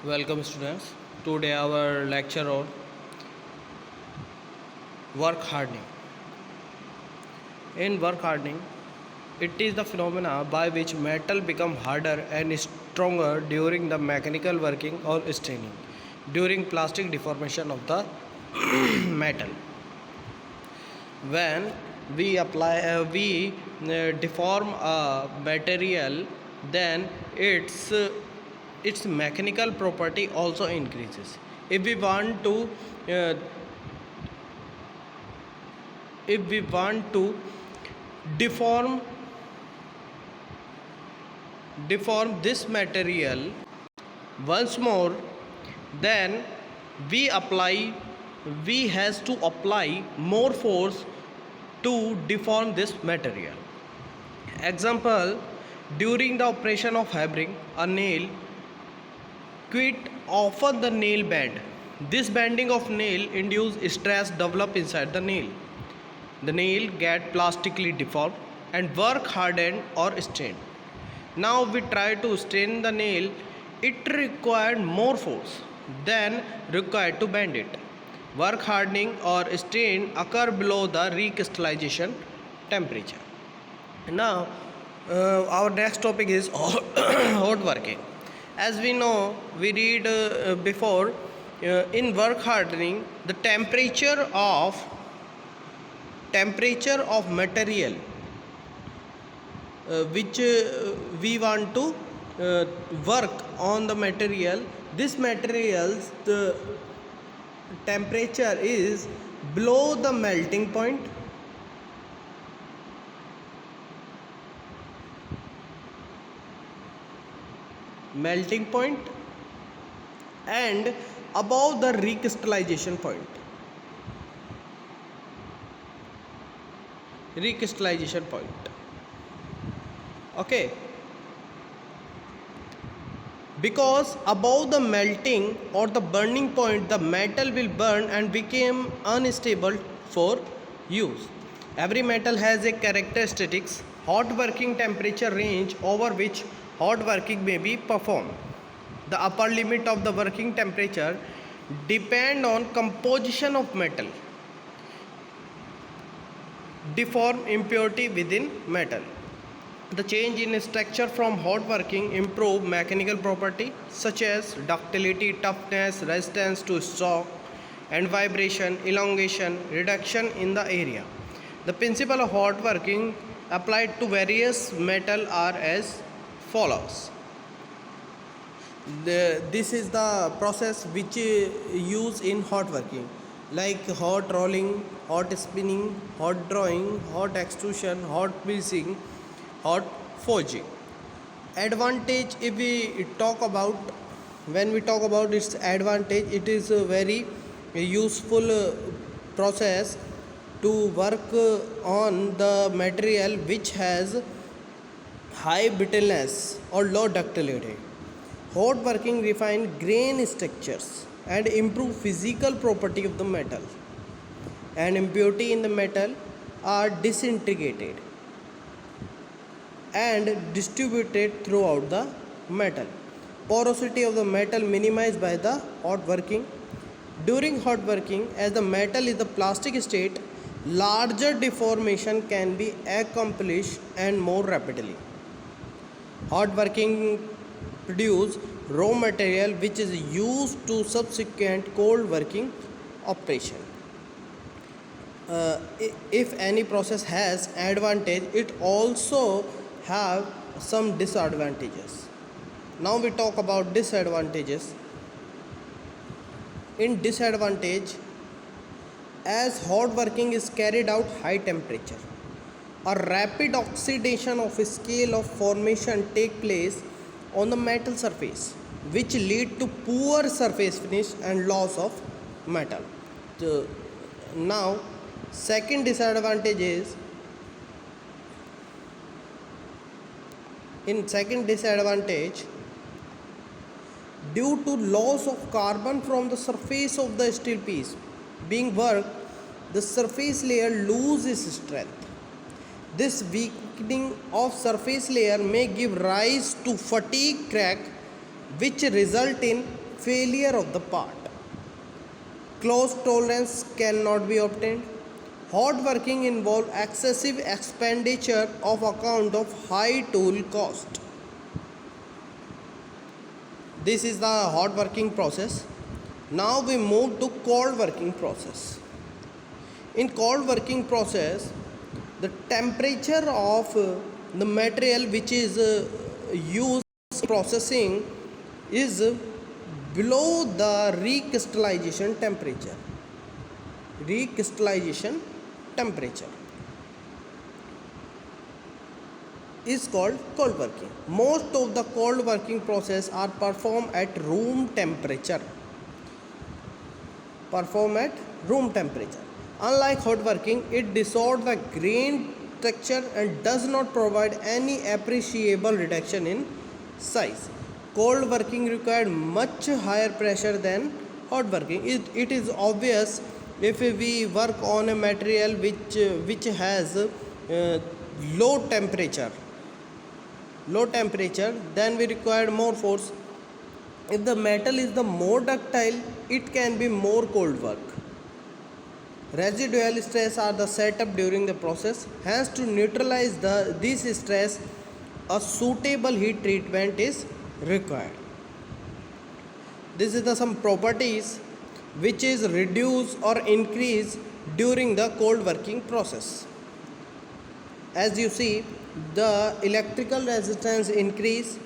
Welcome students. Today our lecture on work hardening. In work hardening, it is the phenomena by which metal become harder and stronger during the mechanical working or straining, during plastic deformation of the metal. When we deform a material, then its mechanical property also increases. If we want to uh, if we want to deform this material once more, then we apply we has to apply more force to deform this material. Example, during the operation of hammering a nail, quite often the nail bend. This bending of nail induce stress develop inside the nail. The nail get plastically deformed and work hardened or strained. Now we try to strain the nail. It required more force than required to bend it. Work hardening or strain occur below the recrystallization temperature. Now our next topic is hot working. As we know, we read before, in work hardening the temperature of material which we want to work on the material, this materials the temperature is below the melting point and above the recrystallization point. Okay, because above the melting or the burning point the metal will burn and become unstable for use. Every metal has a characteristics hot working temperature range over which hot working may be performed. The upper limit of the working temperature depend on composition of metal, deform impurity within metal. The change in structure from hot working improve mechanical property such as ductility, toughness, resistance to shock and vibration, elongation, reduction in the area. The principle of hot working applied to various metal are as follows. This is the process which use in hot working, like hot rolling, hot spinning, hot drawing, hot extrusion, hot piercing, hot forging. Advantage, if we talk about, when we talk about its advantage, it is a very useful process to work on the material which has high brittleness or low ductility. Hot working refine grain structures and improve physical property of the metal, and impurity in the metal are disintegrated and distributed throughout the metal. Porosity of the metal minimized by the hot working. During hot working, as the metal is the plastic state, larger deformation can be accomplished and more rapidly. Hot working produce raw material which is used to subsequent cold working operation. If any process has advantage, it also have some disadvantages. Now we talk about disadvantages. In disadvantage, as hot working is carried out high temperature, a rapid oxidation of a scale of formation take place on the metal surface, which lead to poor surface finish and loss of metal. So, now second disadvantage is, in second disadvantage, due to loss of carbon from the surface of the steel piece being worked, the surface layer loses strength. This weakening of surface layer may give rise to fatigue crack, which result in failure of the part. Close tolerance cannot be obtained. Hot working involves excessive expenditure of account of high tool cost. This is the hot working process. Now we move to cold working process. In cold working process, the temperature of the material which is used in processing is below the recrystallization temperature. Recrystallization temperature is called cold working. Most of the cold working process are performed at room temperature. Unlike hot working, it distorts the grain texture and does not provide any appreciable reduction in size. Cold working required much higher pressure than hot working. It is obvious if we work on a material which has low temperature, then we require more force. If the metal is the more ductile, it can be more cold work. Residual stress are the setup during the process. Hence, to neutralize this stress, a suitable heat treatment is required. This is the some properties which is reduce or increase during the cold working process. As you see, the electrical resistance increase,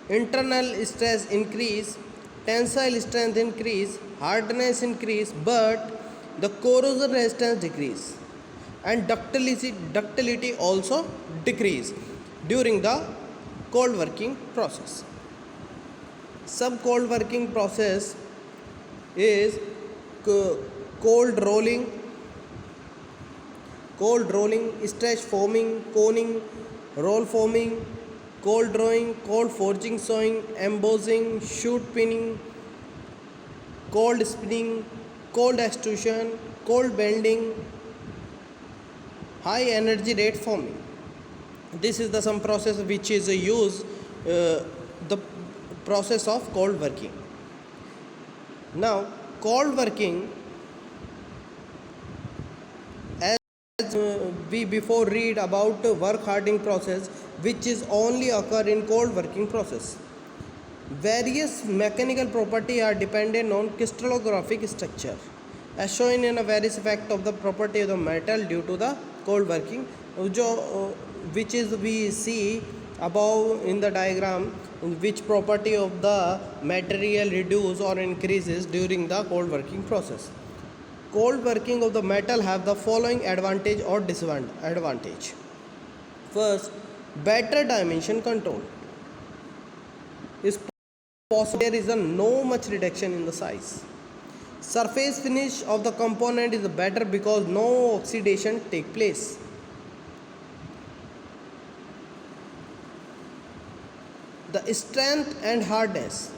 internal stress increase, tensile strength increase, hardness increase, but the corrosion resistance decrease and ductility also decrease during the cold working process. Sub cold working process is cold rolling, stretch forming, coning, roll forming, cold drawing, cold forging sewing, embossing, shoot pinning, cold spinning, cold extrusion, cold bending, high energy rate forming. This is the some process which is used the process of cold working. Now cold working, as we before read about work hardening process which is only occur in cold working process. Various mechanical properties are dependent on crystallographic structure as shown in a various effect of the property of the metal due to the cold working, which is we see above in the diagram, which property of the material reduce or increases during the cold working process. Cold working of the metal have the following advantage or disadvantage. First, better dimension control is possible. There is no much reduction in the size. Surface finish of the component is better because no oxidation take place. The strength and hardness.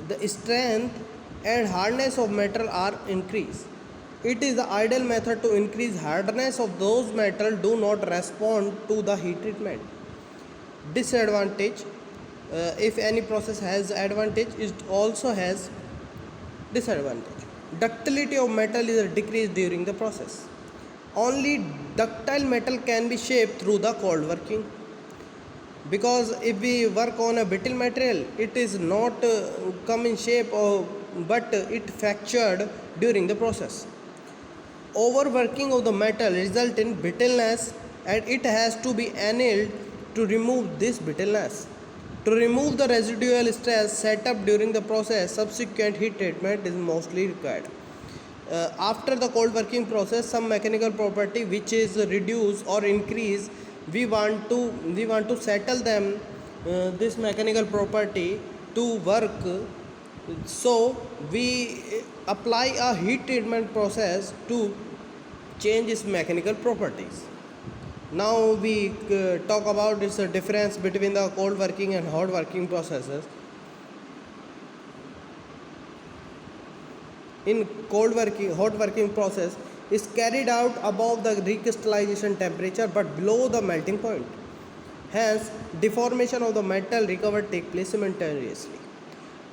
The strength and hardness of metal are increased. It is the ideal method to increase hardness of those metal do not respond to the heat treatment. Disadvantage, if any process has advantage, it also has disadvantage. Ductility of metal is decreased during the process. Only ductile metal can be shaped through the cold working, because if we work on a brittle material, it is not come in shape but it fractured during the process. Overworking of the metal result in brittleness and it has to be annealed to remove this brittleness. To remove the residual stress set up during the process, subsequent heat treatment is mostly required. After the cold working process, some mechanical property which is reduced or increased, we want to settle them, this mechanical property to work. So we apply a heat treatment process to change its mechanical properties. Now we talk about this difference between the cold working and hot working processes. In hot working process is carried out above the recrystallization temperature but below the melting point. Hence, deformation of the metal recovered take place simultaneously.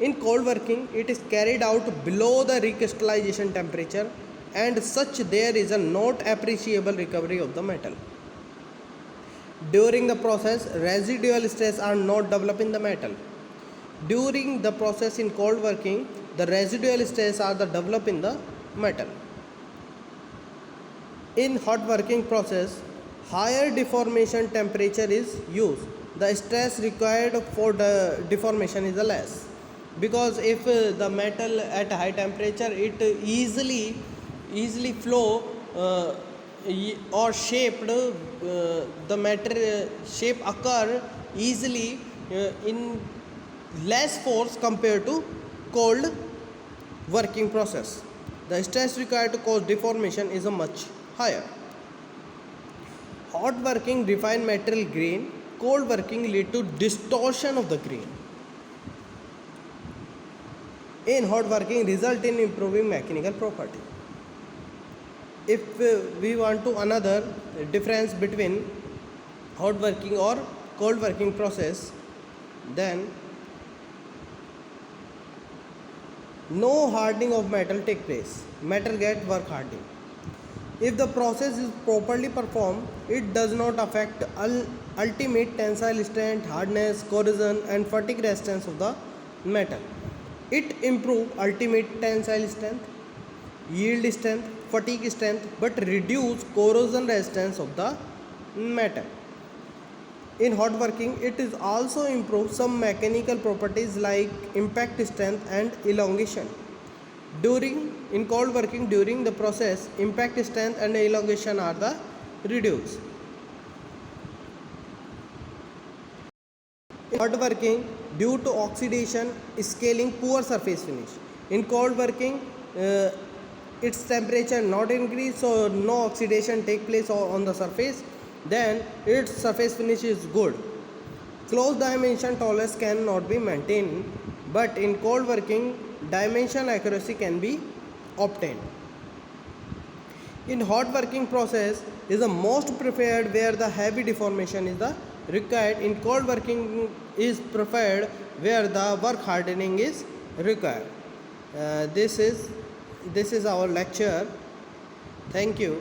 In cold working, it is carried out below the recrystallization temperature, and such there is a not appreciable recovery of the metal. During the process, residual stress are not developed in the metal. During the process in cold working, the residual stress are developed in the metal. In hot working process, higher deformation temperature is used. The stress required for the deformation is less, because if the metal at high temperature, it easily flow or shaped, the matter shape occur easily in less force compared to cold working process. The stress required to cause deformation is a much higher. Hot working refine metal grain, cold working lead to distortion of the grain. In hot working result in improving mechanical property. If we want to another difference between hot working or cold working process, then no hardening of metal take place. Metal get work hardening. If the process is properly performed, it does not affect ultimate tensile strength, hardness, corrosion and fatigue resistance of the metal. It improves ultimate tensile strength, yield strength, fatigue strength, but reduce corrosion resistance of the metal. In hot working, it is also improves some mechanical properties like impact strength and elongation. In cold working, during the process, impact strength and elongation are reduced. In hot working, due to oxidation, scaling, poor surface finish. In cold working, its temperature not increase, so no oxidation take place on the surface, then its surface finish is good. Close dimension tolerance cannot be maintained, but in cold working, dimension accuracy can be obtained. In hot working process is the most preferred where the heavy deformation is required. In cold working is preferred where the work hardening is required. This is our lecture. Thank you.